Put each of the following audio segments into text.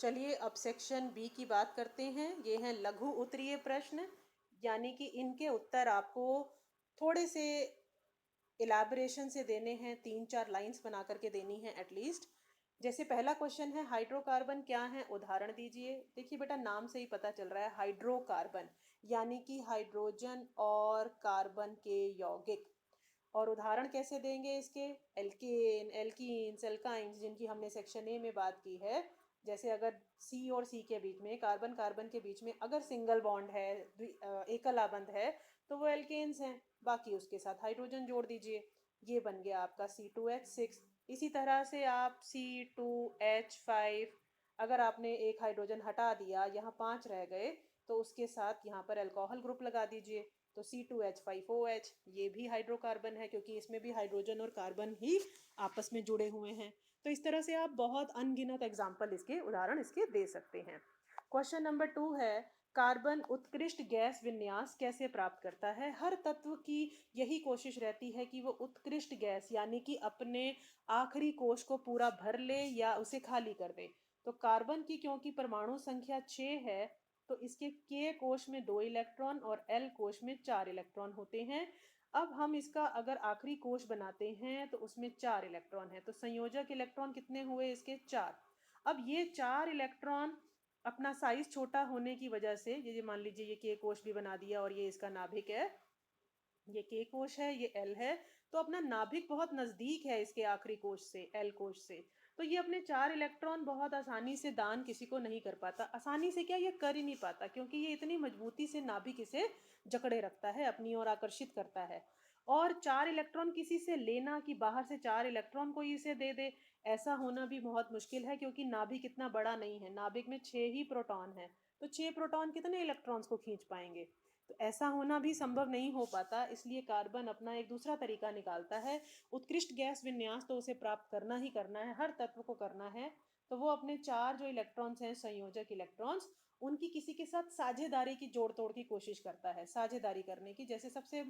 चलिए अब section B की बात करते हैं। ये हैं लघु उत्तरीय प्रश्न, यानी कि इनके उत्तर आपको थोड़े से इलाबोरेशन से देने हैं, 3-4 लाइंस बना करके देनी है एटलीस्ट। जैसे पहला क्वेश्चन है, हाइड्रोकार्बन क्या है, उदाहरण दीजिए। देखिए बेटा, नाम से ही पता चल रहा है हाइड्रोकार्बन, यानी कि हाइड्रोजन और कार्बन के यौगिक। और उदाहरण कैसे देंगे इसके, एल्केन, एल्कीन्स, एल्काइंस, जिनकी हमने सेक्शन ए में बात की है। जैसे अगर सी और सी के बीच में, कार्बन कार्बन के बीच में अगर सिंगल बॉन्ड है, एकल आबंध है, तो वो एल्केन्स हैं। बाकी उसके साथ हाइड्रोजन जोड़ दीजिए, ये बन गया आपका C2H6। इसी तरह से आप C2H5, अगर आपने एक हाइड्रोजन हटा दिया, यहाँ 5 रह गए, तो उसके साथ यहाँ पर अल्कोहल ग्रुप लगा दीजिए, तो C2H5OH, ये भी हाइड्रोकार्बन है क्योंकि इसमें भी हाइड्रोजन और कार्बन ही आपस में जुड़े हुए हैं। तो इस तरह से आप बहुत अनगिनत एग्जाम्पल इसके, उदाहरण इसके दे सकते हैं। क्वेश्चन नंबर 2 है, कार्बन उत्कृष्ट गैस विन्यास कैसे प्राप्त करता है। हर तत्व की यही कोशिश रहती है कि वो उत्कृष्ट गैस, यानी कि अपने आखिरी कोश को पूरा भर ले या उसे खाली कर दे। तो कार्बन की क्योंकि परमाणु संख्या 6 है, तो इसके K कोश में 2 इलेक्ट्रॉन और L कोश में 4 इलेक्ट्रॉन होते हैं। अब हम इसका अगर आखिरी कोश बनाते हैं तो उसमें 4 इलेक्ट्रॉन है, तो संयोजक इलेक्ट्रॉन कितने हुए इसके, 4। अब ये 4 इलेक्ट्रॉन अपना साइज छोटा होने की वजह से, ये मान लीजिए ये K कोश भी बना दिया और ये इसका नाभिक है, ये K कोश है, ये L है, तो अपना नाभिक बहुत नजदीक है इसके आखिरी कोश से, L कोश से। तो ये अपने 4 इलेक्ट्रॉन बहुत आसानी से दान किसी को नहीं कर पाता। आसानी से क्या, ये कर ही नहीं पाता, क्योंकि ये इतनी मजबूती से नाभिक इसे जकड़े रखता है, अपनी ओर आकर्षित करता है। और 4 इलेक्ट्रॉन किसी से लेना कि बाहर से 4 इलेक्ट्रॉन कोई इसे दे दे, ऐसा होना भी बहुत मुश्किल है, क्योंकि नाभिक इतना बड़ा नहीं है, नाभिक में 6 ही प्रोटॉन है, तो 6 प्रोटॉन कितने इलेक्ट्रॉन्स को खींच पाएंगे। तो ऐसा होना भी संभव नहीं हो पाता, इसलिए कार्बन अपना एक दूसरा तरीका निकालता है। उत्कृष्ट गैस विन्यास तो उसे प्राप्त करना ही करना है, हर तत्व को करना है। तो वो अपने 4 जो इलेक्ट्रॉन्स हैं, संयोजक इलेक्ट्रॉन्स, उनकी किसी के साथ साझेदारी की, जोड़ तोड़ की कोशिश करता है, साझेदारी करने की। जैसे सबसे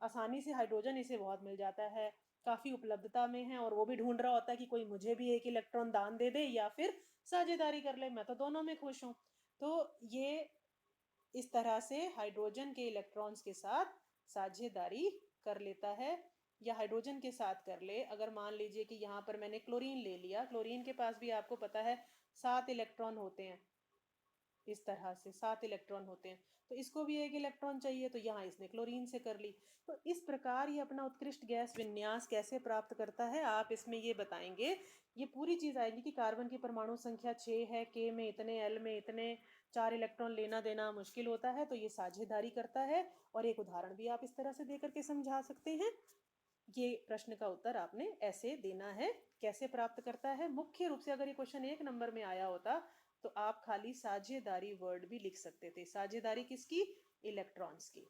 आसानी से हाइड्रोजन इसे बहुत मिल जाता है, काफी उपलब्धता में है, और वो भी ढूंढ रहा होता है कि कोई मुझे भी एक इलेक्ट्रॉन दान दे दे या फिर साझेदारी कर ले, मैं तो दोनों में खुश हूं। तो ये इस तरह से हाइड्रोजन के इलेक्ट्रॉन्स के साथ साझेदारी कर लेता है, या हाइड्रोजन के साथ कर ले। अगर मान लीजिए कि यहाँ पर मैंने क्लोरीन ले लिया, क्लोरीन के पास भी आपको पता है 7 इलेक्ट्रॉन होते हैं, इस तरह से 7 इलेक्ट्रॉन होते हैं, तो इसको भी एक इलेक्ट्रॉन चाहिए, तो यहाँ इसने क्लोरीन से कर ली। तो इस प्रकार ये अपना उत्कृष्ट गैस विन्यास कैसे प्राप्त करता है, आप इसमें ये बताएंगे। ये पूरी चीज आएगी कि कार्बन की परमाणु संख्या 6 है, K में इतने, L में इतने, 4 इलेक्ट्रॉन लेना देना मुश्किल होता है, तो ये साझेदारी करता है। और एक उदाहरण भी आप इस तरह से देकर के समझा सकते हैं। ये प्रश्न का उत्तर आपने ऐसे देना है, कैसे प्राप्त करता है। मुख्य रूप से अगर ये क्वेश्चन 1 नंबर में आया होता तो आप खाली साझेदारी वर्ड भी लिख सकते थे। साझेदारी किसकी, इलेक्ट्रॉन्स की।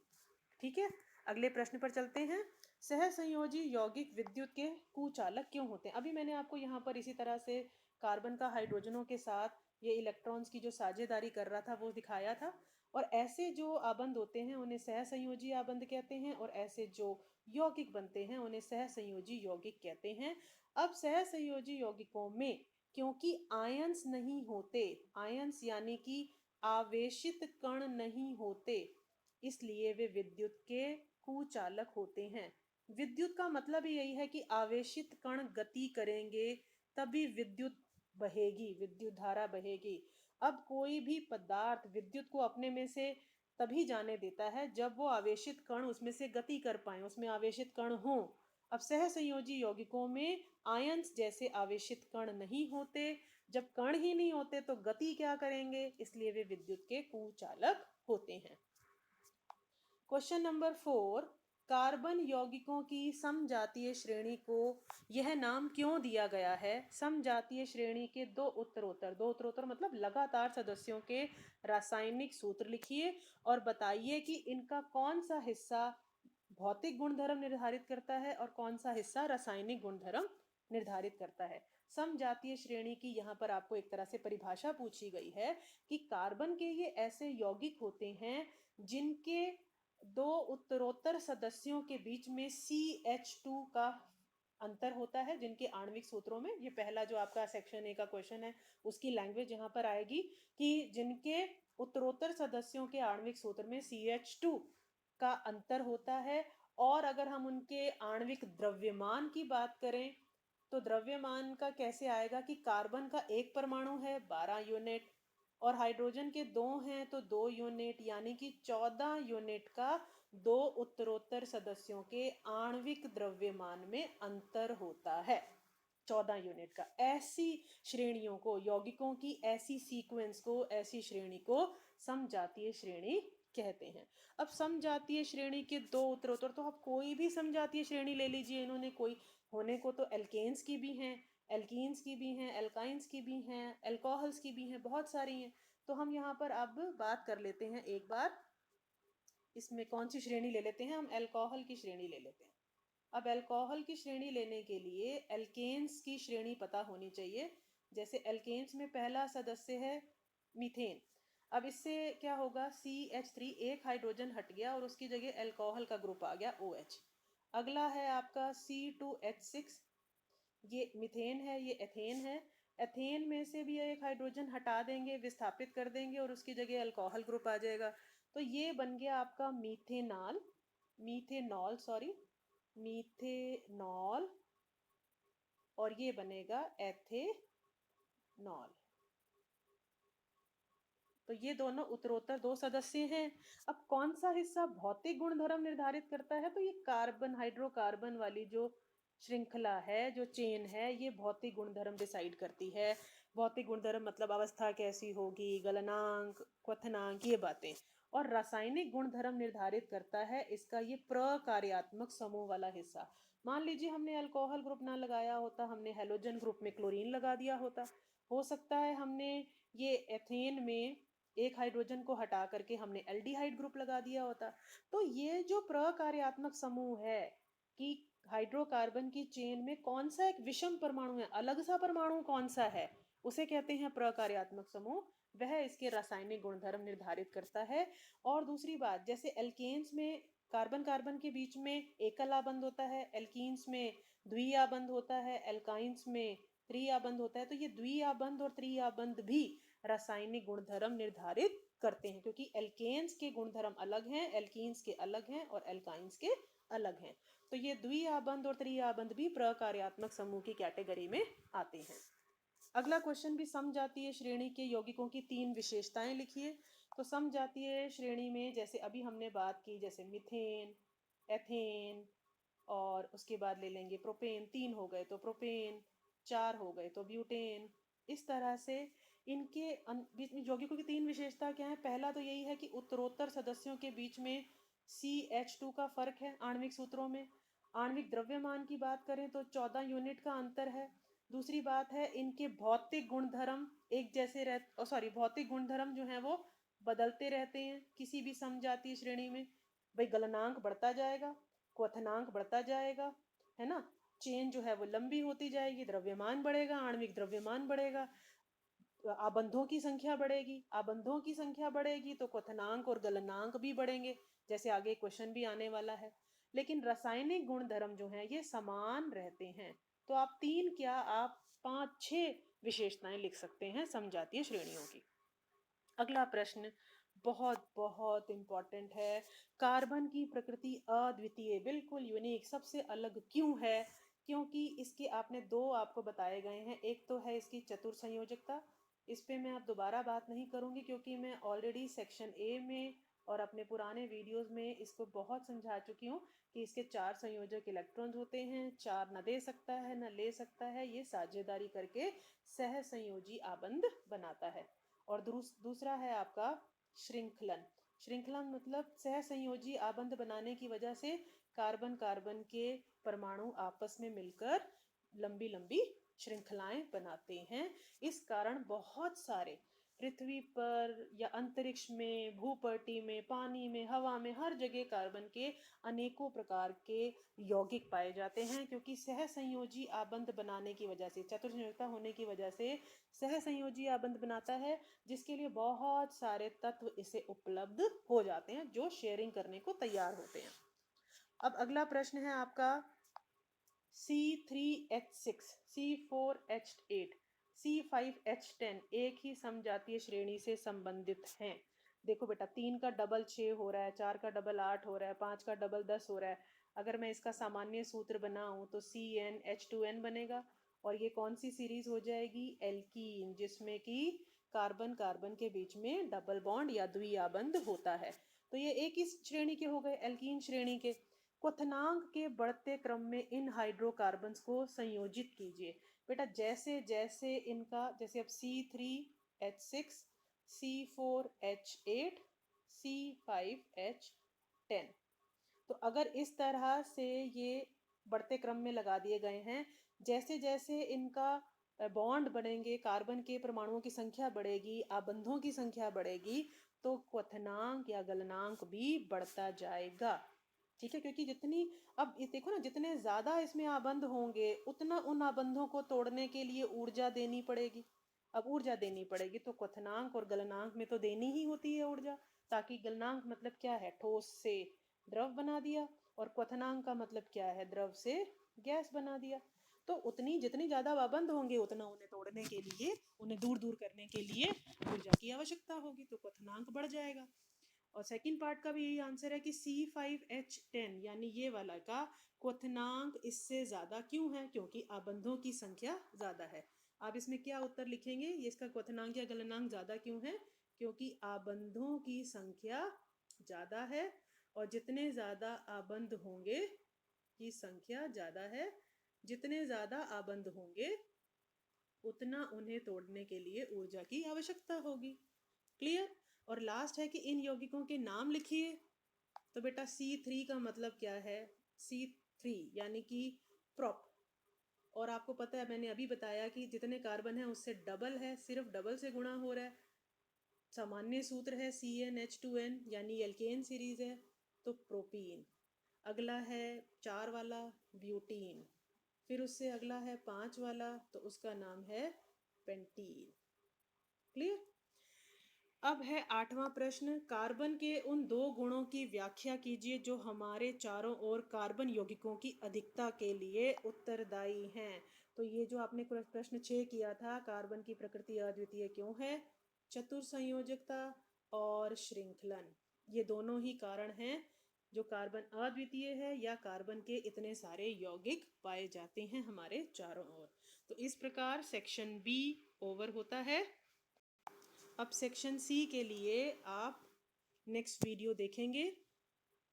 ठीक है, अगले प्रश्न पर चलते हैं। सहसंयोजी यौगिक विद्युत के कुचालक क्यों होते हैं। अभी मैंने आपको यहाँ पर इसी तरह से कार्बन का हाइड्रोजनों के साथ ये इलेक्ट्रॉन्स की जो साझेदारी कर रहा था वो दिखाया था। और ऐसे जो आबंध होते हैं उन्हें सहसंयोजी आबंध कहते हैं, और ऐसे जो यौगिक बनते हैं उन्हें सहसंयोजी यौगिक कहते हैं। अब सहसंयोजी यौगिकों में क्योंकि आयंस नहीं होते, आयंस यानी कि आवेशित कण नहीं होते, इसलिए वे विद्युत के कुचालक होते हैं। विद्युत का मतलब ही यही है कि आवेशित कण गति करेंगे तभी विद्युत बहेगी, विद्युत धारा बहेगी। अब कोई भी पदार्थ विद्युत को अपने में से तभी जाने देता है जब वो आवेशित कण उसमें से गति कर पाए, उसमें आवेशित कण हो। अब सहसंयोजी यौगिकों में आयंस जैसे आवेशित कण नहीं होते, जब कण ही नहीं होते तो गति क्या करेंगे, इसलिए वे विद्युत के कुचालक होते हैं। क्वेश्चन नंबर 4, कार्बन यौगिकों की समजातीय श्रेणी को यह नाम क्यों दिया गया है। समजातीय श्रेणी के दो उत्तरोत्तर मतलब लगातार सदस्यों के रासायनिक सूत्र लिखिए और बताइए कि इनका कौन सा हिस्सा भौतिक गुणधर्म निर्धारित करता है और कौन सा हिस्सा रासायनिक गुणधर्म निर्धारित करता है। समजातीय श्रेणी की यहाँ पर आपको एक तरह से परिभाषा पूछी गई है कि कार्बन के ये ऐसे यौगिक होते हैं जिनके दो उत्तरोत्तर सदस्यों के बीच में CH2 का अंतर होता है जिनके आणविक सूत्रों में। ये पहला जो आपका सेक्शन ए का क्वेश्चन है उसकी लैंग्वेज यहाँ पर आएगी कि जिनके उत्तरोत्तर सदस्यों के आणविक सूत्र में CH2 का अंतर होता है। और अगर हम उनके आणविक द्रव्यमान की बात करें तो द्रव्यमान का कैसे आएगा कि कार्बन का एक परमाणु है 12 यूनिट और हाइड्रोजन के 2 हैं तो 2 यूनिट, यानी कि 14 यूनिट का दो उत्तरोत्तर सदस्यों के आणविक द्रव्यमान में अंतर होता है। 14 यूनिट का। ऐसी श्रेणियों को, यौगिकों की ऐसी सीक्वेंस को, ऐसी श्रेणी को समजातीय श्रेणी कहते हैं। अब समजातीय श्रेणी के दो उत्तरोत्तर, तो आप कोई भी समजातीय श्रेणी ले लीजिए, इन्होंने कोई होने को तो एल्केन्स की भी हैं, एल्कीन्स की भी हैं, एल्काइंस की भी हैं, एल्कोहल्स की भी हैं, बहुत सारी हैं। तो हम यहाँ पर अब बात कर लेते हैं एक बार, इसमें कौन सी श्रेणी ले लेते हैं, हम एल्कोहल की श्रेणी ले लेते हैं। अब एल्कोहल की श्रेणी लेने के लिए एल्केन्स की श्रेणी पता होनी चाहिए। जैसे एल्केन्स में पहला सदस्य है मीथेन। अब इससे क्या होगा, CH3 एक हाइड्रोजन हट गया और उसकी जगह एल्कोहल का ग्रुप आ गया OH। अगला है आपका C2H6, ये मीथेन है, ये एथेन है। एथेन में से भी एक हाइड्रोजन हटा देंगे, विस्थापित कर देंगे और उसकी जगह अल्कोहल ग्रुप आ जाएगा। तो ये बन गया आपका मीथेनॉल, मीथेनॉल, और ये बनेगा एथेनॉल। तो ये दोनों उत्तरोत्तर दो सदस्य हैं। अब कौन सा हिस्सा भौतिक गुणधर्म निर्धारित करता है, तो ये कार्बन, हाइड्रोकार्बन वाली जो श्रृंखला है, जो चेन है, ये भौतिक गुणधर्म डिसाइड करती है। भौतिक गुणधर्म मतलब अवस्था कैसी होगी, गलनांक, क्वथनांक, ये बातें। और रासायनिक गुणधर्म निर्धारित करता है इसका ये प्रकार्यात्मक समूह वाला हिस्सा। मान लीजिए हमने अल्कोहल ग्रुप ना लगाया होता, हमने हेलोजन ग्रुप में क्लोरीन लगा दिया होता। हो सकता है हमने ये एथेन में एक हाइड्रोजन को हटा करके हमने एल्डिहाइड ग्रुप लगा दिया होता। तो ये जो प्रकार्यात्मक समूह है कि हाइड्रोकार्बन की चेन में कौन सा एक विषम परमाणु है, अलग सा परमाणु कौन सा है, उसे कहते हैं प्रकार्यात्मक समूह। वह इसके रासायनिक गुणधर्म निर्धारित करता है। और दूसरी बात, जैसे एल्केन्स में कार्बन कार्बन के बीच में एकल आबंध होता है, एल्कीन्स में द्विआबंध होता है, एल्काइंस में त्रिआबंध होता है। तो ये द्विआबंध और त्रिआबंध भी रासायनिक गुणधर्म निर्धारित करते हैं, क्योंकि एल्केन्स के गुणधर्म अलग हैं, एल्कीन्स के अलग हैं और एल्काइंस के अलग हैं। तो ये द्विआबंध और त्रिआबंध भी प्रकार्यात्मक समूह की कैटेगरी में आते हैं। अगला क्वेश्चन भी समजातीय श्रेणी के यौगिकों की 3 विशेषताएं लिखिए। तो समजातीय श्रेणी में जैसे अभी हमने बात की, जैसे मीथेन, एथेन, और उसके बाद ले लेंगे प्रोपेन, 3 हो गए तो प्रोपेन, 4 हो गए तो ब्यूटेन। इस तरह से इनके बीच में यौगिकों की 3 विशेषता क्या है। पहला तो यही है कि उत्तरोत्तर सदस्यों के बीच में CH2 का फर्क है आणविक सूत्रों में। आणविक द्रव्यमान की बात करें तो 14 यूनिट का अंतर है। दूसरी बात है इनके भौतिक गुणधर्म एक जैसे भौतिक गुणधर्म जो है वो बदलते रहते हैं किसी भी समजातीय श्रेणी में। भाई गलनांक बढ़ता जाएगा, क्वथनांक बढ़ता जाएगा, है ना, चेन जो है वो लंबी होती जाएगी, द्रव्यमान बढ़ेगा, आणविक द्रव्यमान बढ़ेगा, आबंधों की संख्या बढ़ेगी, आबंधों की संख्या बढ़ेगी तो क्वथनांक और गलनांक भी बढ़ेंगे, जैसे आगे क्वेश्चन भी आने वाला है। लेकिन रासायनिक गुणधर्म जो है ये समान रहते हैं। तो आप 3 क्या, आप 5-6 विशेषताएं लिख सकते हैं समजातीय श्रेणियों की। अगला प्रश्न बहुत बहुत इंपॉर्टेंट है। कार्बन की प्रकृति अद्वितीय, बिल्कुल यूनिक, सबसे अलग क्यों है? क्योंकि इसके आपको बताए गए हैं। एक तो है इसकी चतुर संयोजकता, इस पे मैं अब दोबारा बात नहीं करूंगी क्योंकि मैं ऑलरेडी सेक्शन ए में और अपने पुराने वीडियोस में इसको बहुत समझा चुकी हूँ कि इसके 4 संयोजक इलेक्ट्रॉन्स होते हैं, 4 न दे सकता है न ले सकता है, ये साझेदारी करके सह संयोजी आबंध बनाता है। और दूसरा है आपका श्रृंखलन। श्रृंखलन मतलब सह संयोजी आबंध बनाने की वजह से कार्बन कार्बन के परमाणु आपस में मिलकर लंबी लंबी श्रृंखलाएं बनाते हैं। इस कारण बहुत सारे पृथ्वी पर या अंतरिक्ष में, भूपटि में, पानी में, हवा में, हर जगह कार्बन के अनेकों प्रकार के यौगिक पाए जाते हैं, क्योंकि सह संयोजी आबंध बनाने की वजह से, चतुर संयोजकता होने की वजह से सह संयोजी आबंध बनाता है, जिसके लिए बहुत सारे तत्व इसे उपलब्ध हो जाते हैं जो शेयरिंग करने को तैयार होते हैं। अब अगला प्रश्न है आपका C3H6, C4H8, C5H10 एक ही समजातीय श्रेणी से संबंधित हैं। देखो बेटा, 3 का डबल 6 हो रहा है, 4 का डबल 8 हो रहा है, 5 का डबल 10 हो रहा है। अगर मैं इसका सामान्य सूत्र बनाऊं तो CnH2n बनेगा। और ये कौन सी सीरीज हो जाएगी? एल्कीन, जिसमें कि कार्बन कार्बन के बीच में डबल बॉन्ड या द्विआबंध होता है। तो ये एक ही श्रेणी के हो गए, एल्कीन श्रेणी के। क्वथनांक के बढ़ते क्रम में इन हाइड्रोकार्बन्स को संयोजित कीजिए। बेटा, जैसे जैसे इनका, जैसे अब C3H6, C4H8, C5H10, तो अगर इस तरह से ये बढ़ते क्रम में लगा दिए गए हैं, जैसे जैसे इनका बॉन्ड बढ़ेंगे, कार्बन के परमाणुओं की संख्या बढ़ेगी, आबंधों की संख्या बढ़ेगी, तो क्वथनांक या गलनांक भी बढ़ता जाएगा। ठीक है, क्योंकि जितनी, अब ये देखो ना, जितने ज्यादा इसमें आबंध होंगे उतना उन आबंधों को तोड़ने के लिए ऊर्जा देनी पड़ेगी। अब ऊर्जा देनी पड़ेगी तो क्वथनांक और गलनांक में तो देनी ही होती है ऊर्जा। ताकि गलनांक मतलब क्या है? ठोस से द्रव बना दिया। और क्वथनांक का मतलब क्या है? द्रव से गैस बना दिया। तो उतनी जितनी ज्यादा आबंध होंगे उतना उन्हें तोड़ने के लिए, उन्हें दूर दूर करने के लिए ऊर्जा की आवश्यकता होगी, तो क्वथनांक बढ़ जाएगा। और सेकंड पार्ट का भी यही आंसर है कि C5H10 यानी ये वाला का क्वथनांक इससे ज्यादा क्यों है? क्योंकि आबंधों की संख्या ज्यादा है। आप इसमें क्या उत्तर लिखेंगे? ये इसका क्वथनांक या गलनांक ज्यादा क्यों है? क्योंकि आबंधों की संख्या ज्यादा है, और जितने ज्यादा आबंध होंगे की संख्या ज्यादा है, जितने ज्यादा आबंध होंगे उतना उन्हें तोड़ने के लिए ऊर्जा की आवश्यकता होगी। क्लियर? और लास्ट है कि इन यौगिकों के नाम लिखिए। तो बेटा, C3 का मतलब क्या है? C3 यानी कि प्रोप। और आपको पता है, मैंने अभी बताया कि जितने कार्बन है उससे डबल है, सिर्फ डबल से गुणा हो रहा है। सामान्य सूत्र है CnH2n यानी एल्केन सीरीज है, तो प्रोपीन। अगला है 4 वाला, ब्यूटीन। फिर उससे अगला है 5 वाला, तो उसका नाम है पेंटीन। क्लियर? अब है 8वां प्रश्न। कार्बन के उन 2 गुणों की व्याख्या कीजिए जो हमारे चारों ओर कार्बन यौगिकों की अधिकता के लिए उत्तरदायी हैं। तो ये जो आपने प्रश्न 6 किया था, कार्बन की प्रकृति अद्वितीय क्यों है, चतुर संयोजकता और श्रृंखलन, ये दोनों ही कारण हैं जो कार्बन अद्वितीय है या कार्बन के इतने सारे यौगिक पाए जाते हैं हमारे चारों ओर। तो इस प्रकार सेक्शन बी ओवर होता है। अब सेक्शन सी के लिए आप नेक्स्ट वीडियो देखेंगे,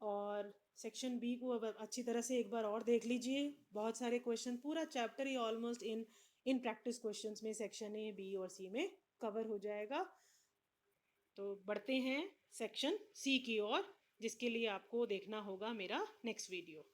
और सेक्शन बी को अब अच्छी तरह से एक बार और देख लीजिए। बहुत सारे क्वेश्चन, पूरा chapter he almost in practice questions में सेक्शन ए, बी और सी में कवर हो जाएगा। तो बढ़ते हैं सेक्शन सी की ओर, जिसके लिए आपको देखना होगा मेरा नेक्स्ट वीडियो।